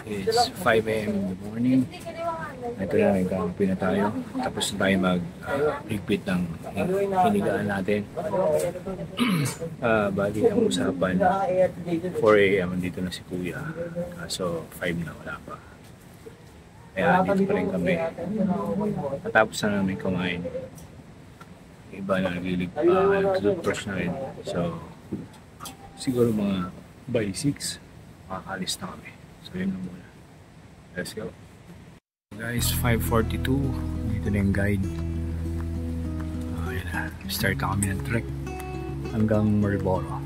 is 5 AM in the morning. Ito na, nagkakampi na tayo. Tapos na tayo mag-repeat ng hinigaan natin. Bali ang usapan, 4 AM dito na si Kuya. So 5 na, wala pa. Kaya dito pa rin kami. Matapos na namin kumain. Iba na nag-toothbrush na rin. So siguro mga by 6 makakalis na kami. So yun lang muna. Let's go. Guys, 5:42. Dito na yung guide. Ayan na. Start na kami ng trek hanggang Marlboro.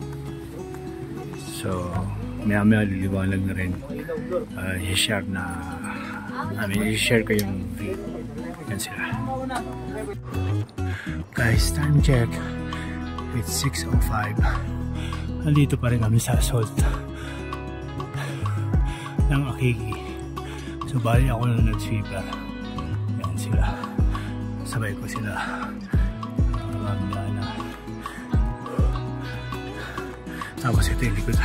So maya-maya liliwanag na rin. I-share ko yung view. Yan sila. Guys, time check. It's 6:05. Nandito pa rin kami sa assault ng Akiki. So bali ako na nag-sweeper. Yan sila. Sabay ko sila. Na. Tapos ito yung likod.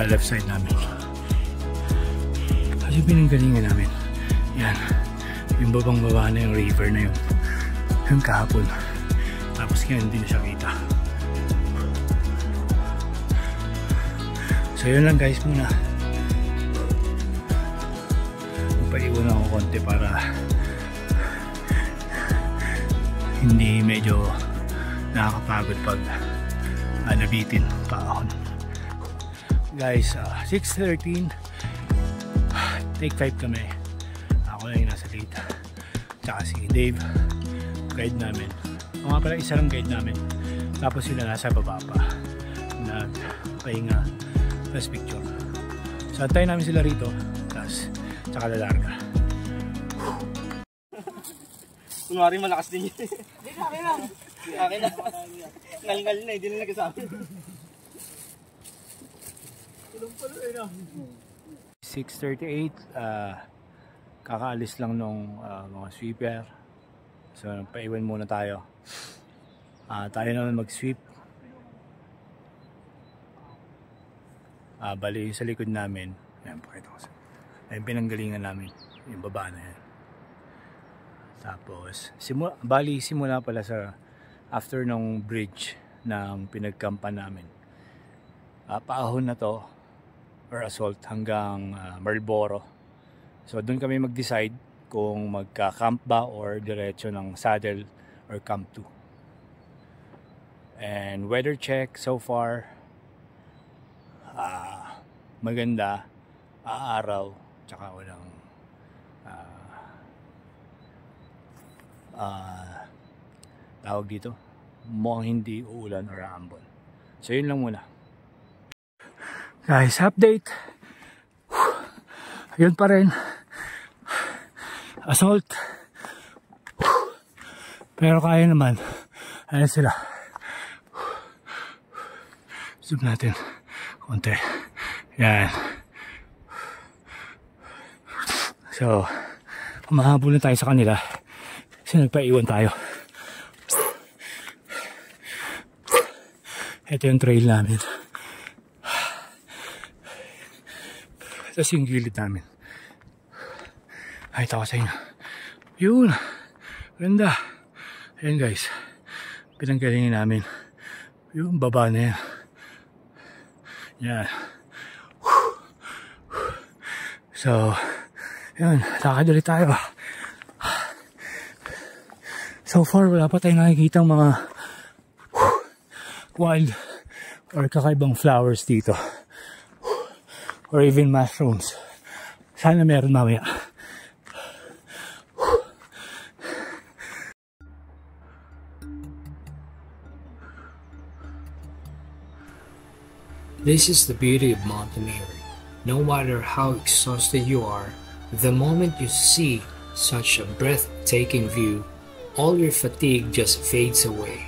Left side namin. Kasi pinanggalingan namin. Yan. Yung babang-baba na yung river na yun. Yung kahapon. Tapos kaya hindi na siya kita. So yun lang guys muna. Magpaiwan ako konti para hindi medyo nakakapagod pag nabitin pa ako. Guys, 6:13. Take 5 kami. Ako lang yung nasa late. Tsaka si Dave, guide namin. O nga pala, isa lang guide namin. Tapos sila nasa baba pa. Nagpahinga. Tapos picture. So antayin namin sila rito. Tapos tsaka lalarga. Kunwari malakas din yun. Hindi ka akin lang. Akin na. Ngal-ngal na, hindi na nagkasabi. 6:38. Kakaalis lang nung mga sweeper. So paiwan muna tayo. Tayo naman mag-sweep. Bali sa likod namin. Ayan, pakita ko sa. Ayun, pinanggalingan namin. Yung baba na yan. Tapos, simula pala sa after nung bridge ng pinagkampan namin. Paahon na to or assault hanggang Marlboro. So doon kami mag-decide kung magka-camp ba or diretso ng saddle or camp 2. And weather check so far, maganda, araw, tsaka walang tawag dito, mukhang hindi uulan or aambon. So yun lang muna. Guys, update. Yun pa rin. Assault. Pero kaya naman. Ayan sila. Zoom natin. Konti. Yan. So, humahabol na tayo sa kanila. Kasi nagpaiwan tayo. Ito yung trail namin. Tapos yung gilid namin. Ay, tawa sa inyo. Yun. Ganda. Ayan guys. Pinanggalingin namin. Yung baba na yan. Yan. So, yun. Lakad ulit tayo. So far, wala pa tayong nakikitang mga wild or kakaibang flowers dito. Or even mushrooms. Sana meron mamaya. This is the beauty of mountaineering. No matter how exhausted you are, the moment you see such a breathtaking view, all your fatigue just fades away.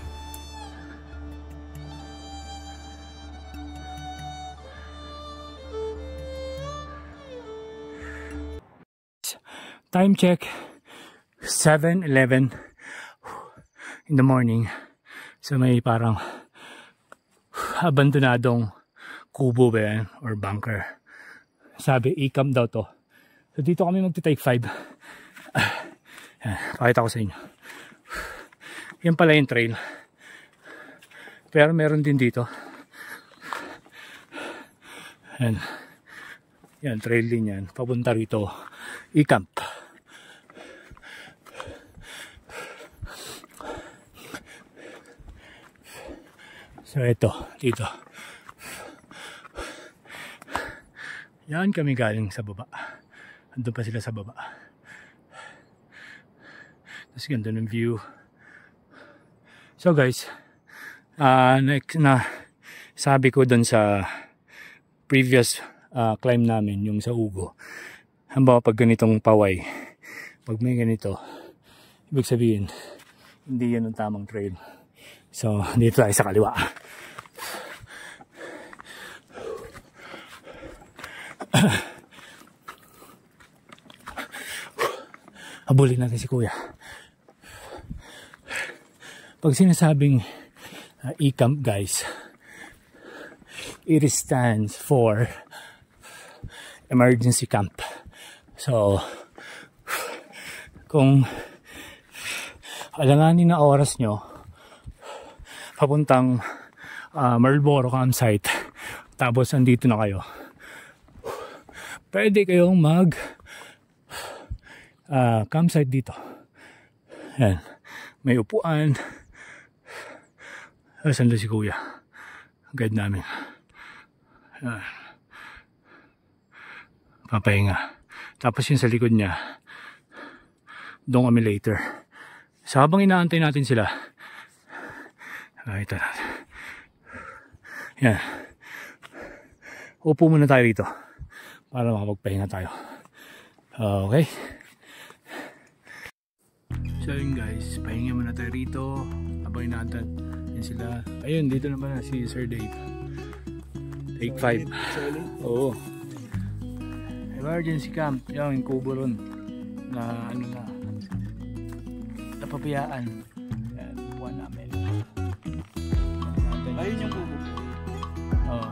Time check, 7:11 in the morning. So may parang abandonadong kubo ba yan or bunker Sabi, e-camp daw to. So dito kami magti-take 5. Pakita ko sa inyo. Yan pala yung trail. Pero meron din dito. Yan, trail din yan. Papunta rito. E-camp. So ito, dito. Yan kami galing sa baba. Andun pa sila sa baba. Tapos ganda ng view. So guys, next na sabi ko dun sa previous climb namin, yung sa Ugo. Halimbawa pag ganitong paway, pag may ganito, ibig sabihin, hindi yan ang tamang trail. So, dito tayo sa kaliwa. Habulin natin si Kuya. Pag sinasabing e-camp guys, it stands for emergency camp. So, kung alanganin na oras nyo, papuntang Marlboro campsite, tapos andito na kayo, pwede kayong mag campsite dito. Yan, may upuan. Saan si Kuya, guide namin. Papahinga. Tapos yung sa likod niya, doon kami later. So habang inaantay natin sila, ito natin. Yan. Upo muna tayo rito para makapagpahinga tayo. Okay. So yun guys, pahinga muna tayo rito habang inaantay sila. Ayun, dito naman si Sir Dave. Take 5. Oo. Emergency camp. Yung kubo ron na ano na napapayaan. Yan, buwan namin. Ayun yung kubo. Oo.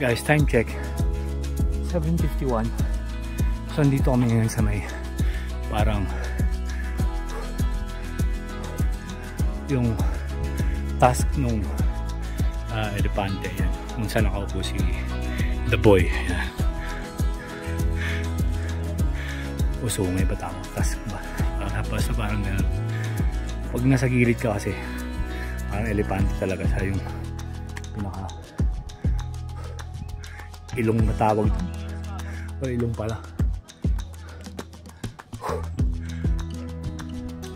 Guys, time check 7:51. So andito kami ngayon sa may parang yung task nung elepante yan, kung saan nakaupo si The Boy. Yan. Usungay ba tama? Task ba? Tapos parang ganun. Pag nasa gilid ka kasi parang elepante talaga siya, yung pinaka ilong matawag o ilong pala.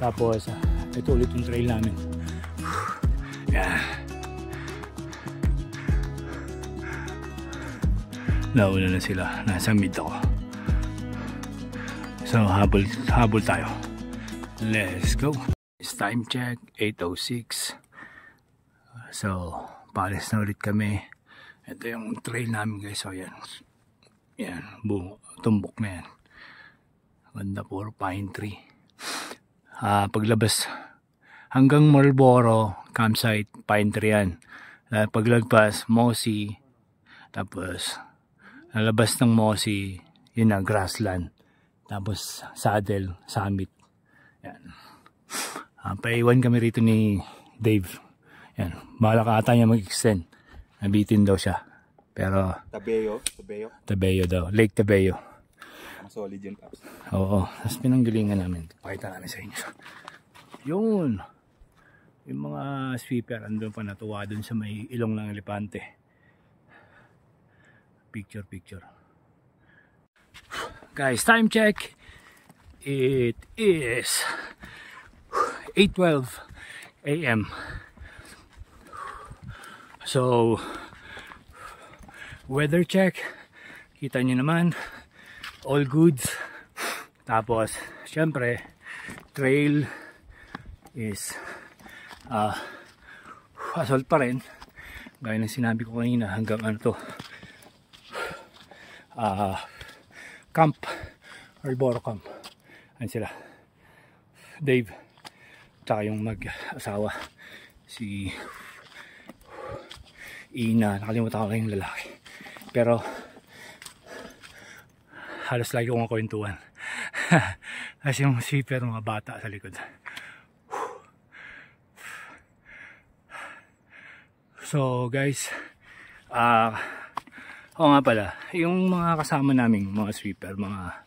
Tapos ito ulit yung trail namin. Yeah. Nauna na sila, nasa mid ako. So habol tayo. Let's go. It's time check 8:06. So paalis na ulit kami. Ito yung trail namin guys. So yan. Yan. Tumbok na yan. Ganda, puro pine tree. Paglabas hanggang Marlboro campsite, pine tree yan. Paglagpas, mossy. Tapos lalabas ng mossy, yun na, grassland. Tapos saddle, summit. Yan. Paiwan kami rito ni Dave. Yan. Bahala ka ata niya mag-extend. Nabitin daw siya. Pero Tabeyo daw. Lake Tabeyo. Solid yun. Oo. Tapos pinanggalingan namin. Pakita namin sa inyo. Yun. Yung mga sweeper andun pa, natuwa dun sa may ilong ng elepante. Picture. Guys, time check. It is 8:12 AM. So, weather check, kita nyo naman, all goods. Tapos, syempre, trail is assault pa rin. Gaya ng sinabi ko kanina, hanggang ano to, camp, Marlboro camp. Ayan sila, Dave, tsaka yung mag-asawa, si Ina, nakalimutan ko lang yung lalaki. Pero halos lagi kong kwentuhan. Kasi yung sweeper, mga bata sa likod. So guys, oo nga pala, yung mga kasama naming mga sweeper, mga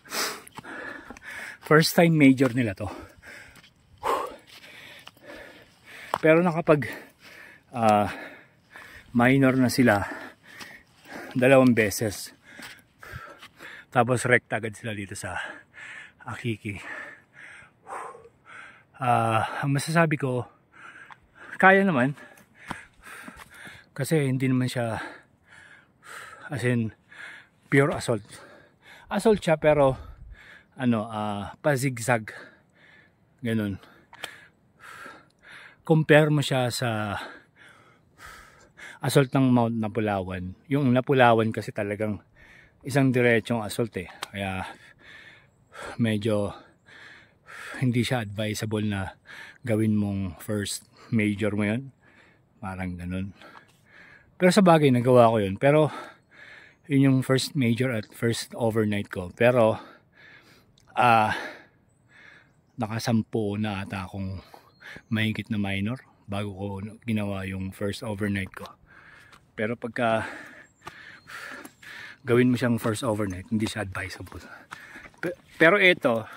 first time major nila to. Pero nakapag minor na sila 2 beses. Tapos rekta agad sila dito sa Akiki. Ang masasabi ko, kaya naman. Kasi hindi naman siya as in pure assault. Assault siya pero ano, pa-zigzag. Ganun. Compare mo siya sa assault ng Mount Napulawan. Yung Napulawan kasi talagang isang diretsong assault eh. Kaya medyo hindi siya advisable na gawin mong first major mo yun. Parang ganun. Pero sa bagay nagawa ko yun. Pero yun yung first major at first overnight ko. Pero nakasampu na ata akong mahigit na minor bago ko ginawa yung first overnight ko. Pero pagka gawin mo siyang first overnight, hindi siya advisable. Pero ito,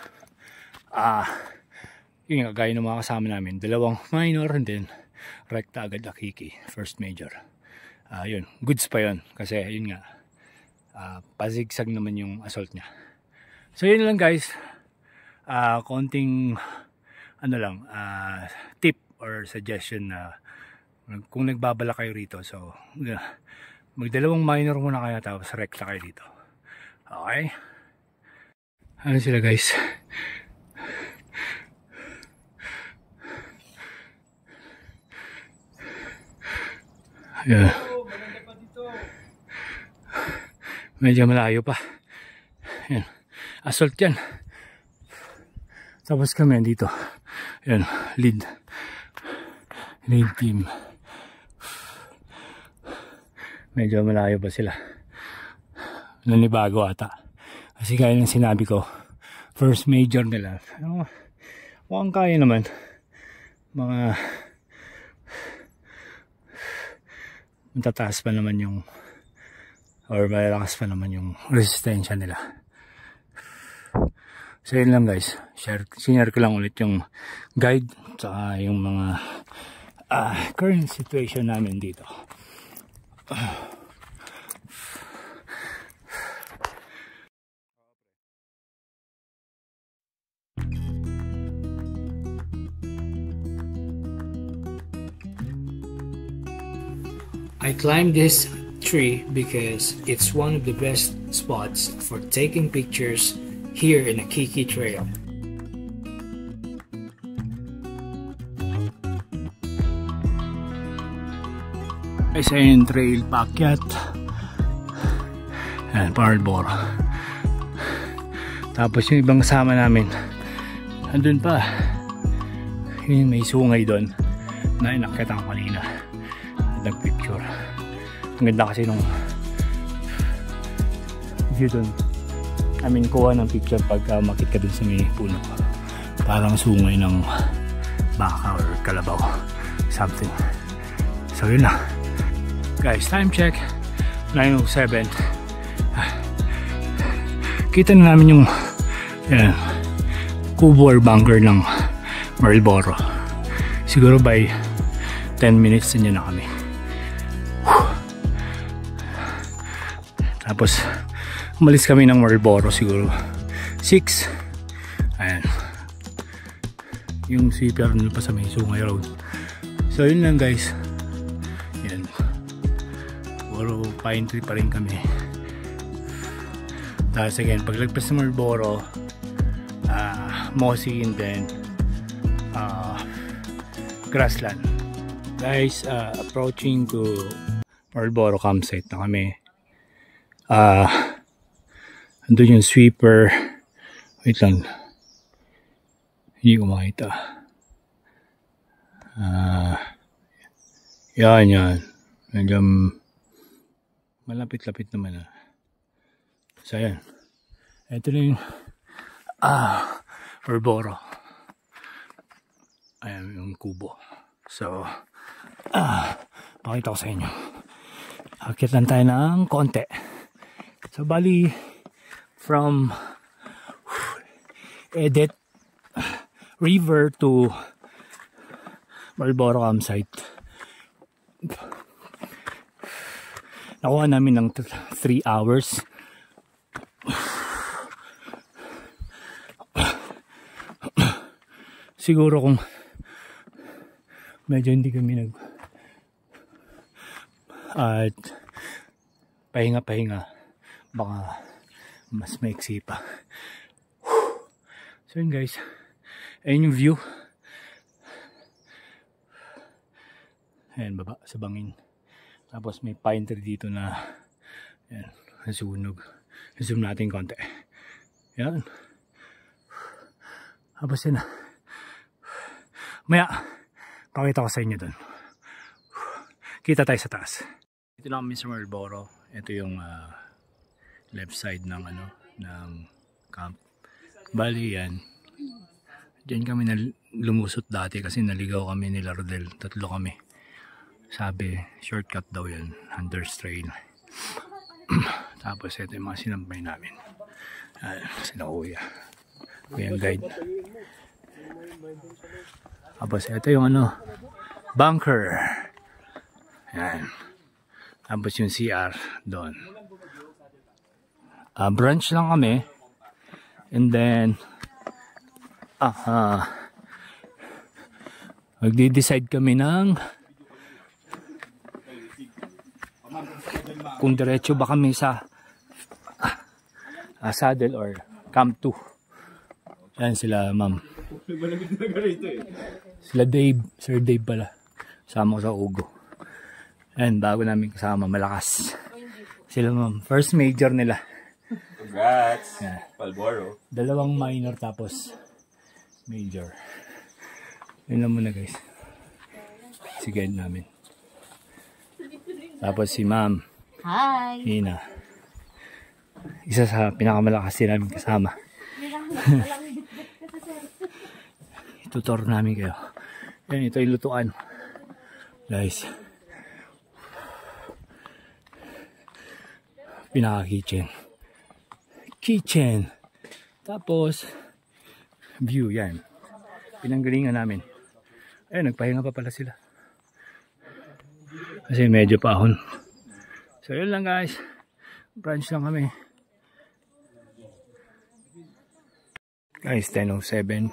yun nga, gaya ng mga kasama namin, 2 minor and then rekta agad Akiki, first major. Yun, goods pa yun kasi yun nga, pazigsag naman yung assault niya. So yun lang guys, konting ano lang, tip or suggestion na kung nagbabala kayo rito, so mag 2 minor muna kayo tapos rekta kayo dito. Okay? Ano sila guys? Yeah. Medyo malayo pa. Yan. Assault yan. Tapos kami dito. Yan. Lead team. Medyo malayo pa sila. Nanibago ata. Kasi kaya ng sinabi ko, first major nila. Mukhang kaya naman. Mga matataas pa naman yung or malalakas pa naman yung resistensya nila. So yun lang guys, sinare ko lang ulit yung guide tsaka yung mga current situation namin dito. I climbed this tree because it's one of the best spots for taking pictures here in Akiki Trail. Isa yung trail paakyat. Ayan, Marlboro. Tapos yung ibang kasama namin andun pa. Yung may sungay doon na inakyat ako kanina. Nagpicture. Ang ganda kasi nung view doon. I mean, kuha ng picture pagka makit ka dun sa may puno. Parang sungay ng baka or kalabaw. Something. So yun na. Guys, time check. 9:07. Kita na namin yung kubo or bunker ng Marlboro. Siguro by 10 minutes din na kami. Tapos umalis kami ng Marlboro siguro 6. Ayan. Yung sweeper nila pa sa may Sungay Road. So yun lang guys. Yan. Puro pine tree pa rin kami. Tapos again, paglagpas ng Marlboro, mossy and then grassland. Guys, approaching to Marlboro campsite na kami. Andun yung sweeper. Wait lang. Hindi ko makita. Yan. Medyo malapit-lapit naman. So, ayan. Ito na yung Marlboro. Ayan yung kubo. So, pakita ko sa inyo. Akit lang tayo ng konti. So, bali, from Edit River to Marlboro campsite. Nakuha namin ng 3 hours. Siguro kung medyo hindi kami at pahinga baka mas maiksi pa. So yun guys, ayun yung view. Ayan baba sa bangin. Tapos may pine tree dito na ayan, nasunog. Zoom natin konti. Ayan. Tapos yun na. Maya, pakita ko sa inyo dun. Kita tayo sa taas. Ito na kami sa Marlboro. Ito yung left side ng ng camp. Bali yan. Diyan kami lumusot dati kasi naligaw kami nila Rodel. 3 kami. Sabi, shortcut daw yan. Hunter's Trail. Tapos ito yung mga sinampay namin. Sila kuya. Kuyang guide. Tapos ito yung bunker. Yan. Tapos yung CR doon. Brunch lang kami. And then magdi-decide kami ng kung diretso ba kami sa Saddle or Camp 2. Yan sila ma'am. Sila Dave, Sir Dave pala. Sama ko sa Ugo. Ayan, bago namin kasama, malakas. Sila ma'am, first major nila. Congrats! Yeah. Marlboro. 2 minor tapos major. Yun lang muna guys. Si guide namin. Tapos si ma'am. Hi! Hina. Isa sa pinakamalakas din namin kasama. Tutor namin kayo. Yan, ito yung lutuan. Guys. Pinaka-kitchen. Kitchen. Tapos, view yan. Pinanggalingan namin. Ayun, nagpahinga pa pala sila. Kasi medyo paahon. So, yun lang guys. Brunch lang kami. Guys, 10:07.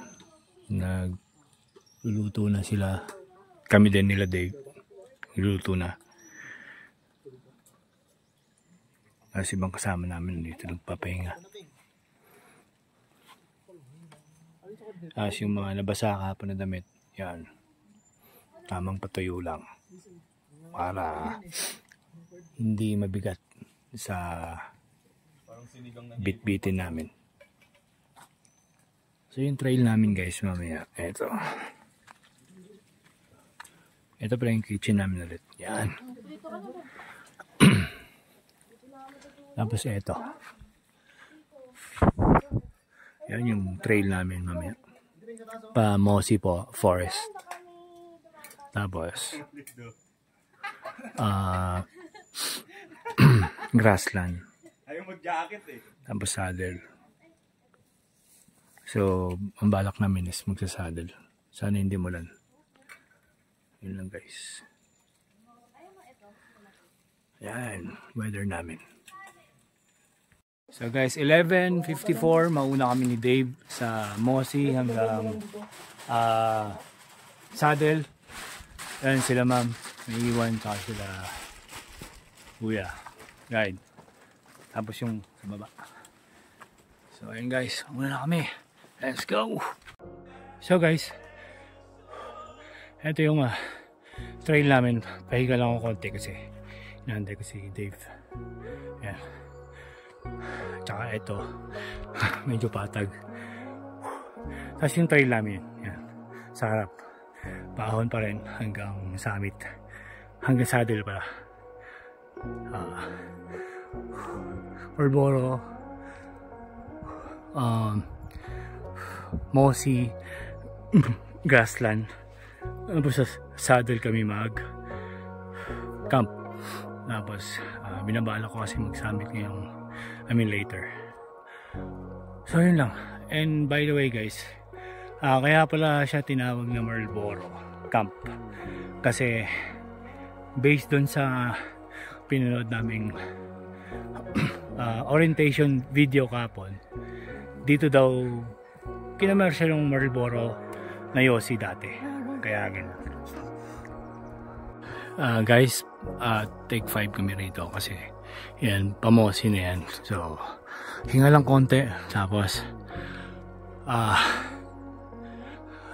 Nagluluto na sila. Kami din nila Dave. Nagluluto na. Tapos ibang kasama namin dito nagpapahinga. Tapos yung mga nabasa kahapon na damit, yan. Tamang patuyo lang. Para hindi mabigat sa bit-bitin namin. So yung trail namin guys mamaya. Ito. Ito pala yung kitchen namin ulit. Yan. Tapos ito. Yan yung trail namin mamaya. Pa Mossy po, forest. Tapos grassland. Ayaw mag-jacket eh. Tapos saddle. So, ang balak namin is magsasaddle. Sana hindi mulan. Yun lang guys. Yan, weather namin. So guys, 11:54, mauna kami ni Dave sa Mossy hanggang saddle. Yan sila ma'am, may iwan, tsaka sila kuya, guide. Tapos yung sa baba. So ayun guys, muna na kami. Let's go! So guys, ito yung trail namin. Pahiga lang ako konti kasi Nahantay ko si Dave. Yan. Tsaka ito, medyo patag. Tapos yung trail namin, yan, sa harap. Paahon pa rin hanggang summit. Hanggang saddle pala. Marlboro, mossy, grassland. Tapos sa saddle kami mag-camp. Tapos binabala ko kasi mag-summit ngayong, later. So yun lang. And by the way guys, kaya pala siya tinawag na Marlboro Camp. Kasi based dun sa pinanood naming orientation video kapon, dito daw kinamersya yung Marlboro na Yossi dati. Kaya ganun. Guys, take 5 kami rito kasi yan, pamosi na yan. So hinga lang konti, tapos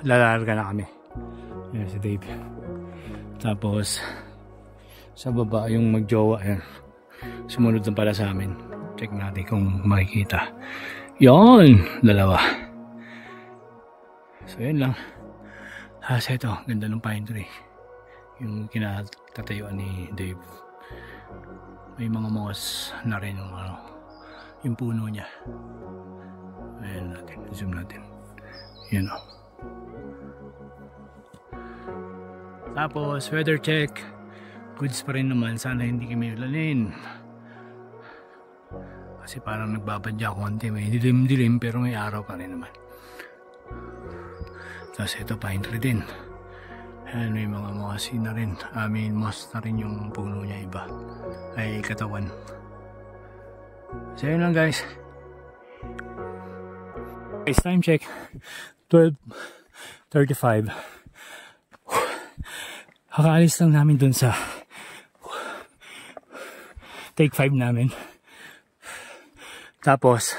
lalarga na kami. Yan si Dave. Tapos sa baba yung magjowa, yan, sumunod na pala sa amin. Check natin kung makikita. Yon, dalawa. So yun lang. Hasa ito, ganda ng pine tree. Yung kinatatayuan ni Dave. May mga moss na rin yung puno niya. Ayan natin, zoom natin. Yan o. Tapos weather check, goods pa rin naman. Sana hindi kami ulanin kasi parang nagbabadya konti. May dilim-dilim pero may araw pa rin naman. Tapos ito pine tree din. Ayan, may mga mossy na rin. Moss na rin yung puno niya, iba ay katawan. So yun lang guys. Guys, time check 12:35. Kakaalis lang namin dun sa take 5 namin. Tapos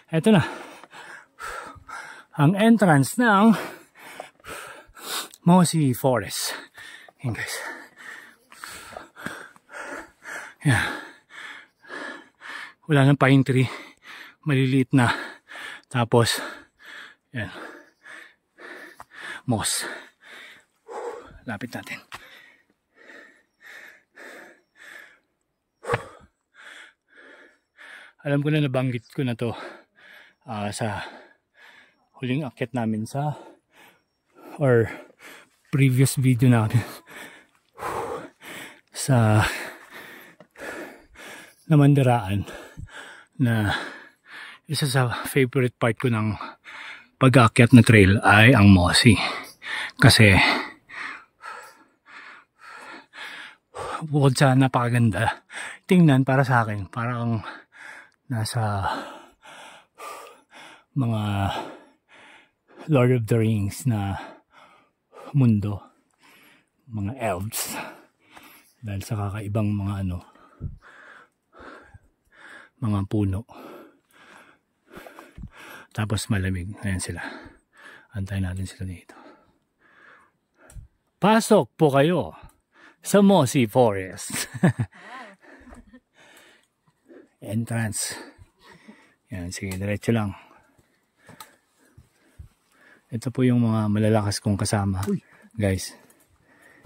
eto na ang entrance ng Mossy Forest. Yan guys. Yan. Wala ng pine tree. Maliliit na. Tapos yan, moss. Lapit natin. Alam ko na nabanggit ko na to sa huling akyat namin sa previous video natin sa Namandaraan, na isa sa favorite part ko ng pag-aakyat na trail ay ang mossy. Kasi bukod sa napakaganda tingnan, para sa akin parang nasa mga Lord of the Rings na mundo, mga elves, dahil sa kakaibang mga mga puno. Tapos malamig. Ayan sila. Antayin natin sila dito. Pasok po kayo sa Mossy Forest. Entrance. Yan, sige, diretso lang. Ito po yung mga malalakas kong kasama. Guys.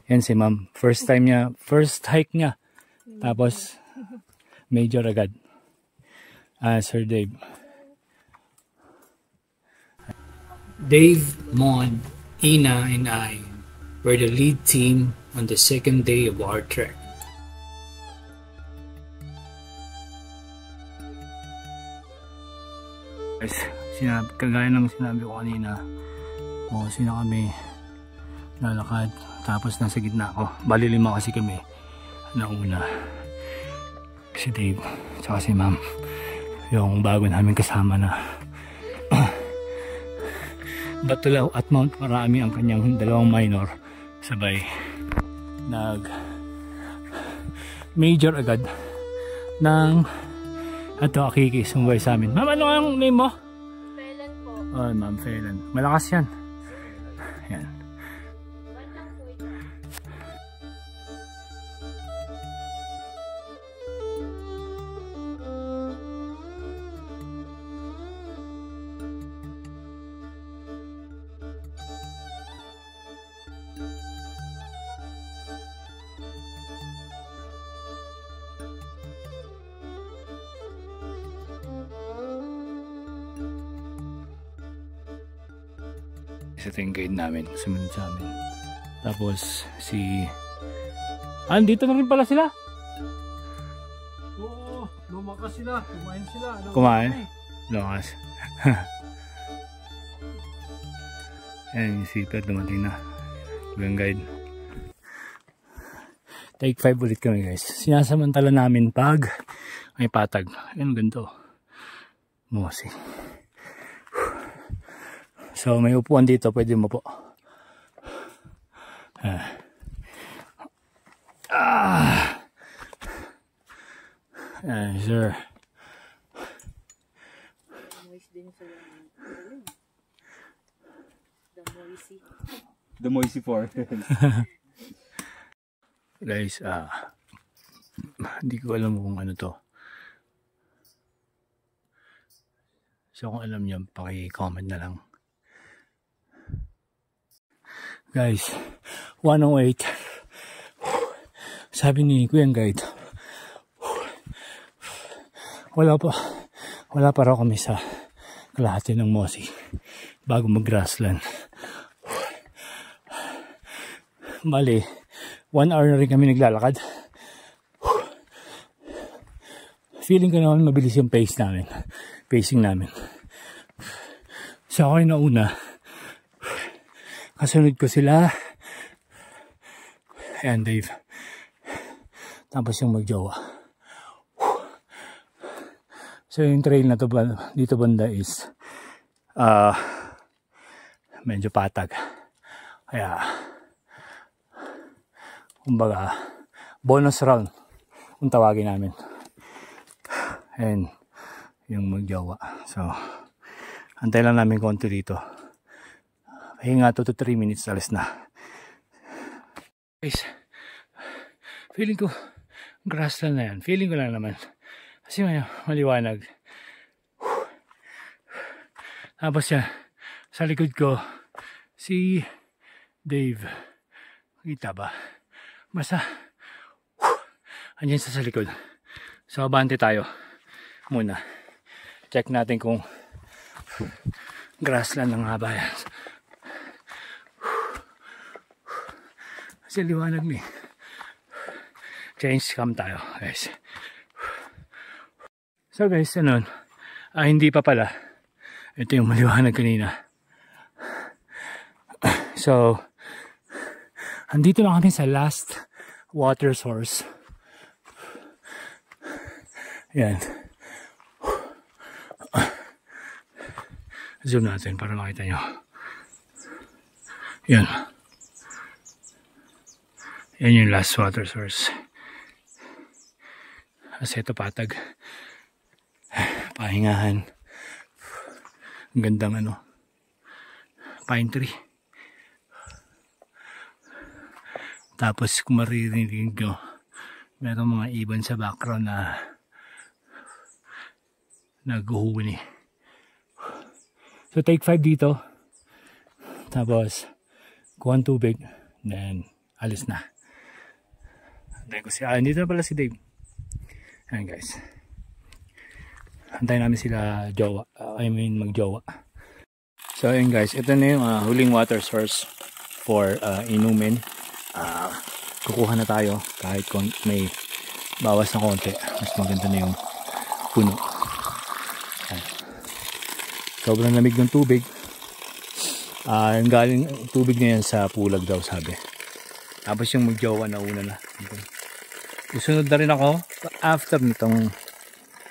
Yan si ma'am. First time niya, first hike niya. Tapos major agad. Sir Dave. Dave, Mon, Ina, and I were the lead team on the second day of our trek. Guys, kagaya ng sinabi ko kanina, sino kami lalakad, tapos nasa gitna ako. Bali 5 kasi kami na una. Si Dave, tsaka si ma'am, yung bago namin kasama na Batulaw at Mount Marami ang kanyang 2 minor. Sabay nag major agad ng Akiki sumabay sa amin. Ma'am, ano ang name mo? Phelan po. Oh, ma'am, Phelan. Malakas yan. Yan. Isa yung guide namin, sumunod sa amin. Tapos si... dito na rin pala sila. Oo, lumakas sila. Kumain sila. Kumain? Lumakas. Ayan, yung seatbelt dumating na. Yung guide. Take 5 ulit kami guys. Sinasamantala namin pag may patag. Ayan, ganito. Mosi. So may upuan dito, pwede mo po. Sure. The Moisey 4. Guys, hindi ko alam kung ano to. So kung alam niyo, paki-comment na lang. Guys, 108. Sabi ni Kuya Guide, wala pa raw kami sa kalahati ng Mosi bago mag-grassland. Bali, 1 hour na rin kami naglalakad. Feeling ko naman mabilis yung pacing namin. So ako yung nauna. Kasunod ko sila. Ayan, Dave. Tapos yung magjowa. So yung trail na to dito banda is medyo patag. Kaya kumbaga bonus round kung tawagin namin. And yung magjowa. So antay lang namin konti dito. Hinga 2 to 3 minutes, alis na. Guys, feeling ko grassland na yan. Feeling ko lang naman. Kasi maliwanag. Tapos yan, sa likod ko, si Dave. Kita ba? Basta, andyan sa likod. So, abante tayo muna. Check natin kung grassland ng haba yan. Kasi liwanag ni. Change cam tayo, guys. So guys, hindi pa pala. Ito yung maliwanag kanina. So, andito na kami sa last water source. Yan. Zoom natin para makita nyo. Yan. Yan yung last water source. Kasi ito patag. Pahingahan. Ang gandang pine tree. Tapos kung maririnig nyo, meron mga ibon sa background na naghuhuni. So take 5 dito. Tapos kuha ng tubig. Then alis na. Antayin ko dito na pala si Dave. Ayan guys. Antayin namin sila magjowa. So ayan guys, ito na yung huling water source for inumin. Kukuha na tayo kahit may bawas na konti. Mas maganda na yung puno. Ayan. Sobrang lamig ng tubig. Galing tubig na yan sa pulag daw sabi. Tapos yung magjowa na una na. Susunod na rin ako after nitong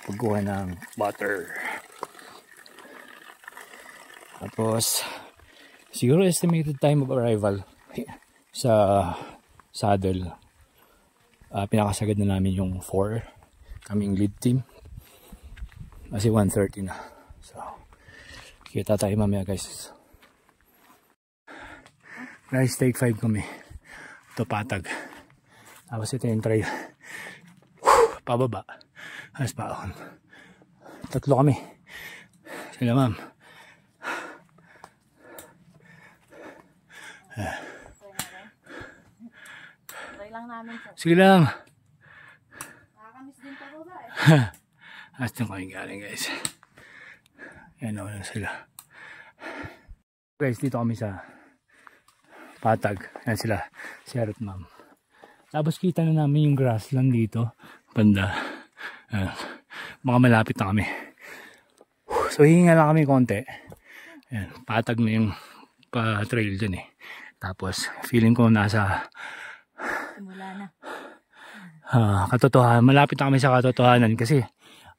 pagkuha ng water. Tapos siguro estimated time of arrival sa saddle. Pinakasagad na namin yung 4 kaming lead team. Kasi 1:30 na. So kita tayo mamaya guys. Guys, take 5 kami. Ito patag. Tapos ito yung trail. Pababa. As paon. 3 kami. Sila ma'am. Try lang namin po. Sige lang. Nakakamiss din pababa eh. As yung kami galing guys. Yan o lang sila. Guys, dito kami sa Patag. Yan sila, si Art Ma'am. Tapos kita na namin yung grassland dito. Banda. Mga malapit na kami. So hihinga lang kami konti. Ayan, Patag na yung pa-trail dyan eh. Tapos feeling ko nasa Simula na. katotohanan. Malapit na kami sa katotohanan kasi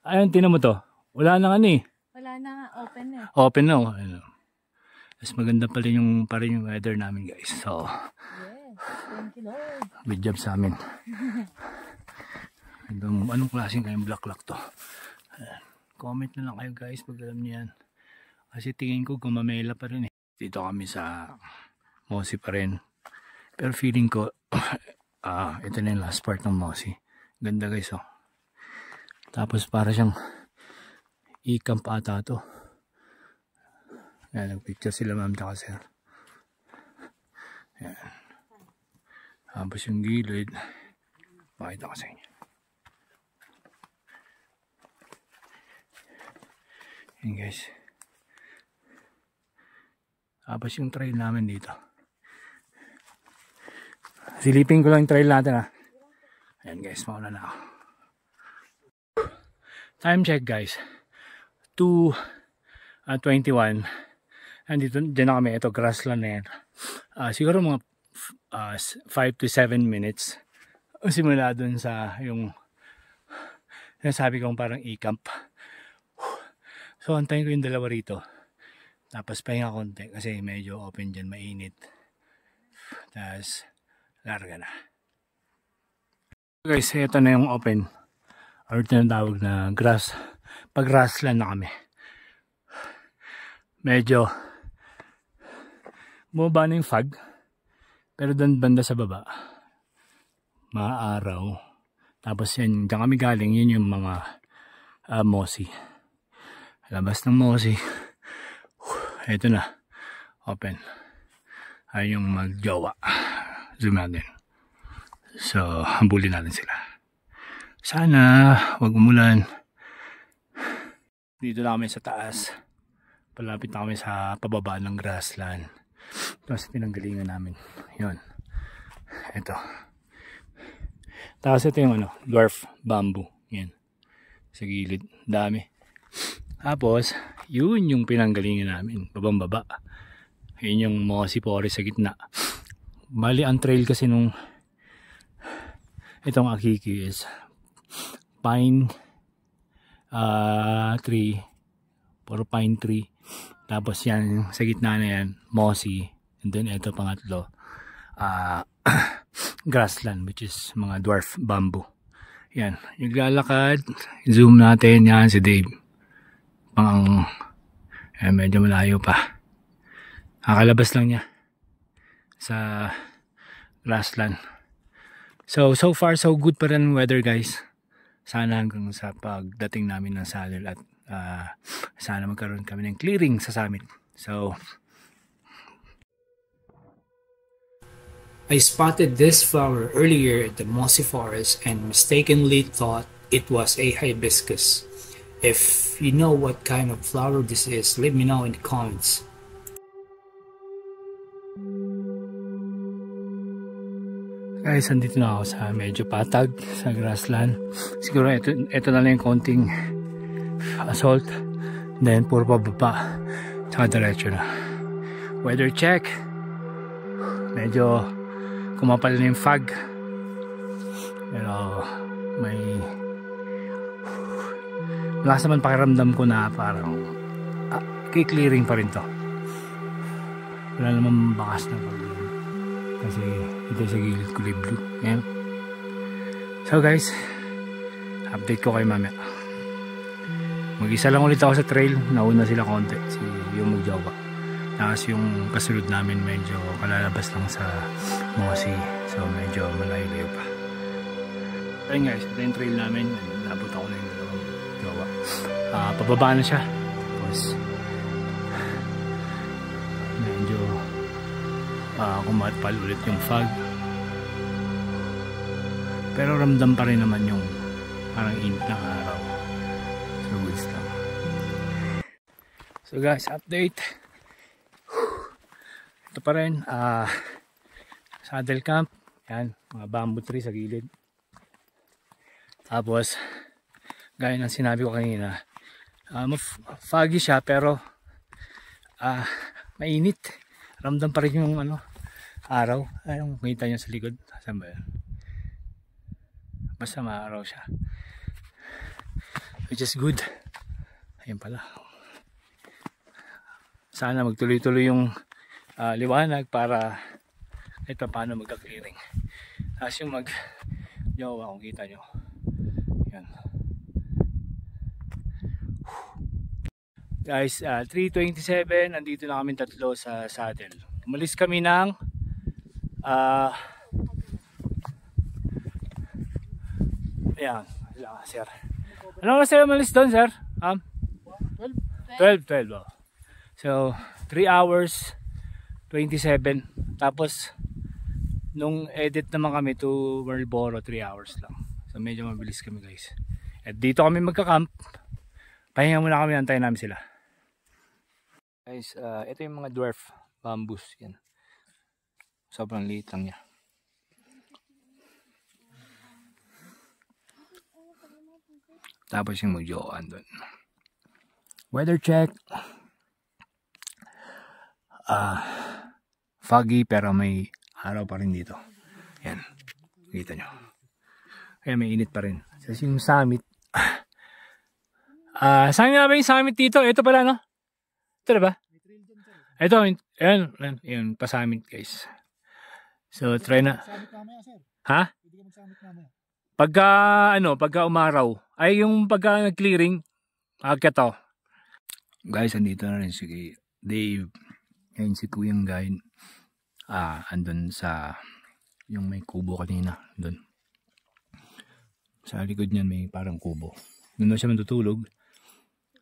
ayun, tinan mo to. Wala nang ano eh. Wala na nga, open na. Open na. Ano. Mas maganda pa rin yung weather namin guys. So, Yes, thank you Lord. good job sa amin. Anong klaseng kayong blacklock to? Comment na lang kayo guys pag alam niyo yan. Kasi tingin ko gumamela pa rin eh. Dito kami sa Mossy pa rin. Pero feeling ko, ito na yung last part ng Mossy. Ganda guys oh. Tapos para siyang i-camp ata to. Ayan, nagpicture sila ma'am tsaka sir. Ayan. Tapos yung gilid. Pakita ko sa inyo. Ayan guys. Tapos yung trail namin dito. Silipin ko lang yung trail natin ha. Ayan guys, mauna na ako. Time check guys. 2:21. Andito, dyan na kami. Ito, grassland na yan. Siguro mga 5 to 7 minutes. Simula dun sa yung sabi kong parang e-camp. So, antayin ko yung dalawa rito. Tapos pahinga konti kasi medyo open dyan, mainit. Tapos, larga na. Guys, ito na yung open. Or tinatawag na pag-grassland na kami. Medyo bumaba na yung fog. Pero doon banda sa baba, maaraw. Tapos yan, dyan kami galing, yun yung mga Mossy. Labas ng Mossy. Ito na, open. Ayun yung magjowa. Zoom natin. So, hambulin natin sila. Sana, wag umulan. Dito na kami sa taas. Palapit na kami sa pababa ng grassland. Tapos pinanggalingan namin. Yun. Ito. Tapos ito yung dwarf bamboo. Yan. Sa gilid. Dami. Tapos, yun yung pinanggalingan namin. Babang-baba. Yun yung Mossy forest sa gitna. Bali, ang trail kasi nung itong Akiki is pine tree. Puro pine tree. Tapos yan, sa gitna na yan, Mossy. And then ito pangatlo, grassland, which is mga dwarf bamboo. Yan, yung lalakad, zoom natin, yan si Dave. Medyo malayo pa. Kakalabas lang niya sa grassland. So far so good pa rin weather guys. Sana hanggang sa pagdating namin ng Salil at sana magkaroon kami ng clearing sa summit. So I spotted this flower earlier at the Mossy Forest and mistakenly thought it was a hibiscus. If you know what kind of flower this is, let me know in the comments. Guys, andito na ako sa medyo patag sa grassland. Siguro ito na lang yung konting assault. Then puro pababa. Tsaka diretso na. Weather check. Medyo kumapal na yung fog. Pero may lakas naman pakiramdam ko na parang clearing pa rin to. Wala naman bakas na pag kasi ito sa gilid kulay blue. Ayan. So guys, update ko kayo mamaya. Mag-isa lang ulit ako sa trail. Nauna sila konti, si yung magjowa. Tapos yung kasunod namin medyo kalalabas lang sa Mossy. So medyo malayo-layo pa. Ayun guys, ito yung trail namin. Nabot ako na yung jowa. Pababa na siya. Tapos medyo kumatpal ulit yung fog. Pero ramdam pa rin naman yung parang init ng araw. So goods lang. So guys, update. ito pa rin, saddle camp. Yan, mga bamboo tree sa gilid. Tapos, gaya ng sinabi ko kanina, foggy siya pero mainit. Ramdam pa rin yung araw. Ayun, kita nyo sa likod. Saan ba yun? Basta maaraw siya. Which is good. Ayun pala. Sana magtuloy-tuloy yung liwanag para ito paano magka-clearing. Tapos yung mag-jowa kung kita nyo. Yan. Guys, 3:27, nandito na kami tatlo sa saddle. Umalis kami ng ayan, sir. Ano oras tayo umalis doon, sir? 12. Oh. So, 3 hours 27. Tapos nung edit naman kami to Marlboro, 3 hours lang. So medyo mabilis kami, guys. At dito kami magka-camp. Pahinga muna kami, antayin namin sila. Guys, ito yung mga dwarf bamboos. Yan. Sobrang liit lang niya. Tapos yung mag-joan doon. Weather check. Foggy pero may araw pa rin dito. Yan. Kita nyo. Kaya may init pa rin. Kasi yung summit. Saan nga ba yung summit dito? Ito pala, no? Ito na ba? Ito. Yan. Pa-summit, guys. So, try na. Ha? Pagka umaraw. Ay, yung pagka nag-clearing. Agad to. Guys, andito na rin si Dave. Yan si Kuyang Guide. Andun sa yung may kubo kanina. Andun. Sa likod niyan may parang kubo. Doon na siya matutulog.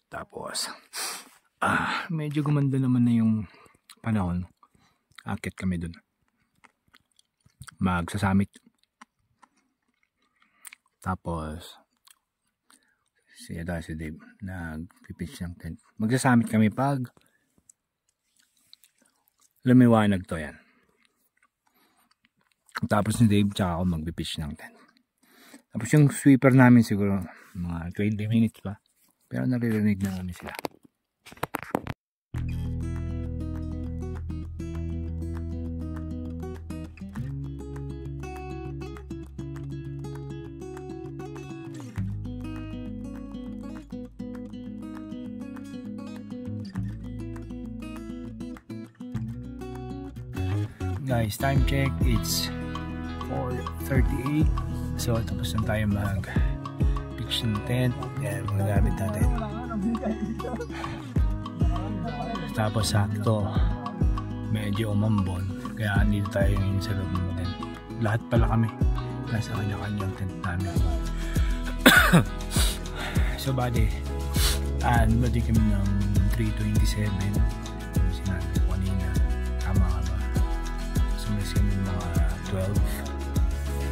Tapos, medyo gumanda naman na yung panahon. Akit kami dun. Magsasamit. Tapos, si Dave nag-pitch ng tent. Magsasamit kami pag lumiwanag to, yan. Tapos ni Dave tsaka ako mag-pitch ng tent. Tapos yung sweeper namin siguro mga 20 minutes pa. Pero naririnig na namin sila. Guys, time check, it's 4:38. So tapos na tayo mag-pitch ng tent. Yan, mga gamit natin. Tapos sakto, medyo umambon. Kaya andito tayo ngayon sa loob ng tent. Lahat pala kami nasa kanya-kanyang tent namin. So bali, bali kami ng 3:27. Sinabi ko kanina, tama ka ba? Sumis kami mga 12.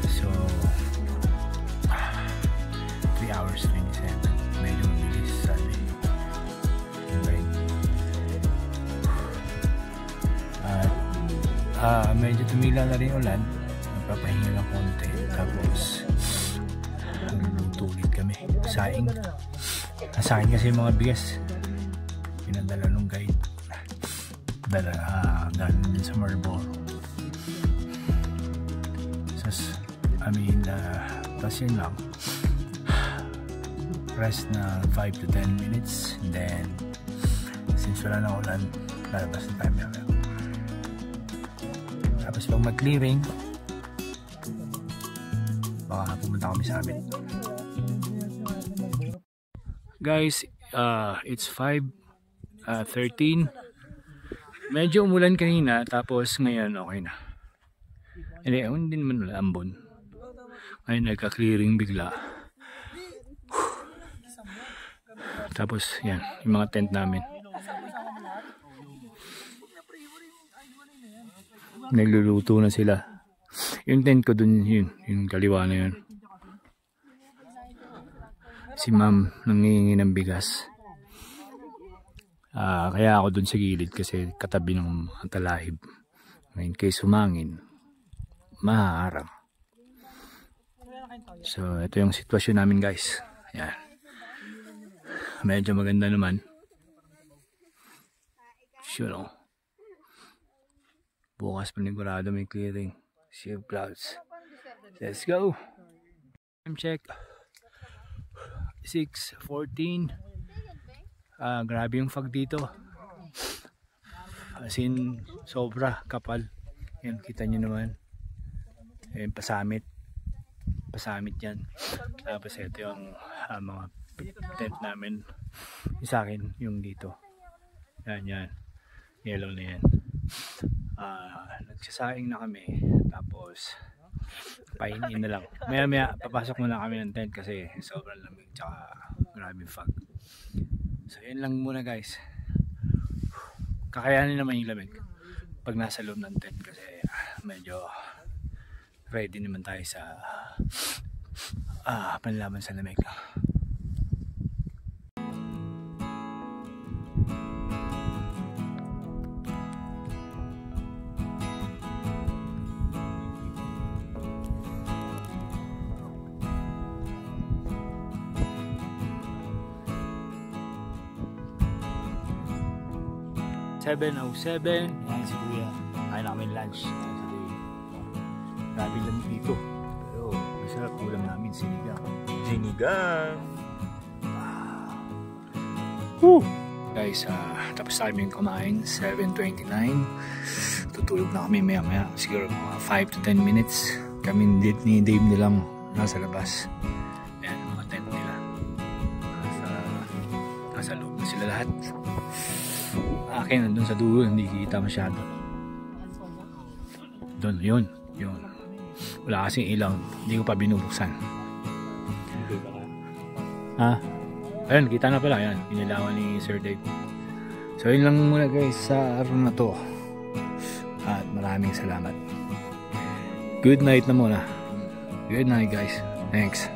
So 3 hours 27. Medyo mabilis sabi. Medyo tumila na rin ulan. Nagpapahinga lang konti. Tapos nagluluto ulit kami. Saing. Saing kasi yung mga bigas. Pinadala nung guide. Galing din sa Marlboro. Tapos yun lang. Rest na 5 to 10 minutes. And then, since wala na ulan, lalabas na tayo. Tapos pag mag-clearing, baka pumunta kami sa amin. Guys, it's 5:13. Medyo umulan kanina, tapos ngayon okay na. Hindi naman ambon. Ngayon nagka-clearing bigla. Tapos yan, yung mga tent namin. Nagluluto na sila. Yung tent ko dun, yung kaliwa na yun. Si ma'am nangingi ng bigas. Kaya ako dun sa gilid kasi katabi ng talahib. in case humangin, mahaharang. So ito yung sitwasyon namin guys. Yan. Medyo maganda naman. Sure, no? Bukas panigurado may clearing. Sea of clouds. Let's go. Time check. 6:14. Grabe yung fog dito. As in, sobra kapal. Yan, kita nyo naman. Yan, pasamit. Pasamit yan. Tapos ito yung mga tent namin. Yung sa akin, yung dito. Yan, yan. Yellow na yan. Nagsasaing na kami. Tapos, painin na lang. Maya papasok muna kami ng tent kasi sobrang lamig. Tsaka grabe fog. So yun lang muna guys. Kakayanin naman yung lamig pag nasa loob ng tent kasi medyo ready naman tayo sa panlaban sa lamig. Yan si Kuya. Kain na kami lunch. Grabe lang dito. Pero masarap ulam namin sinigang. Guys, tapos na kami kumain. 7:29. Tutulog na kami maya maya. Siguro mga 5 to 10 minutes. Kami ni Dave nilang nasa labas. Ayan, mga tent nila. Nasa loob na sila lahat. Akin nandun sa dulo, hindi kita masyado. Doon, yun. Wala kasing ilaw, hindi ko pa binubuksan. Ayun, kita na pala, yan. Inilawan ni Sir Dave. So yun lang muna guys sa araw na to. At maraming salamat. Good night na muna. Good night guys. Thanks.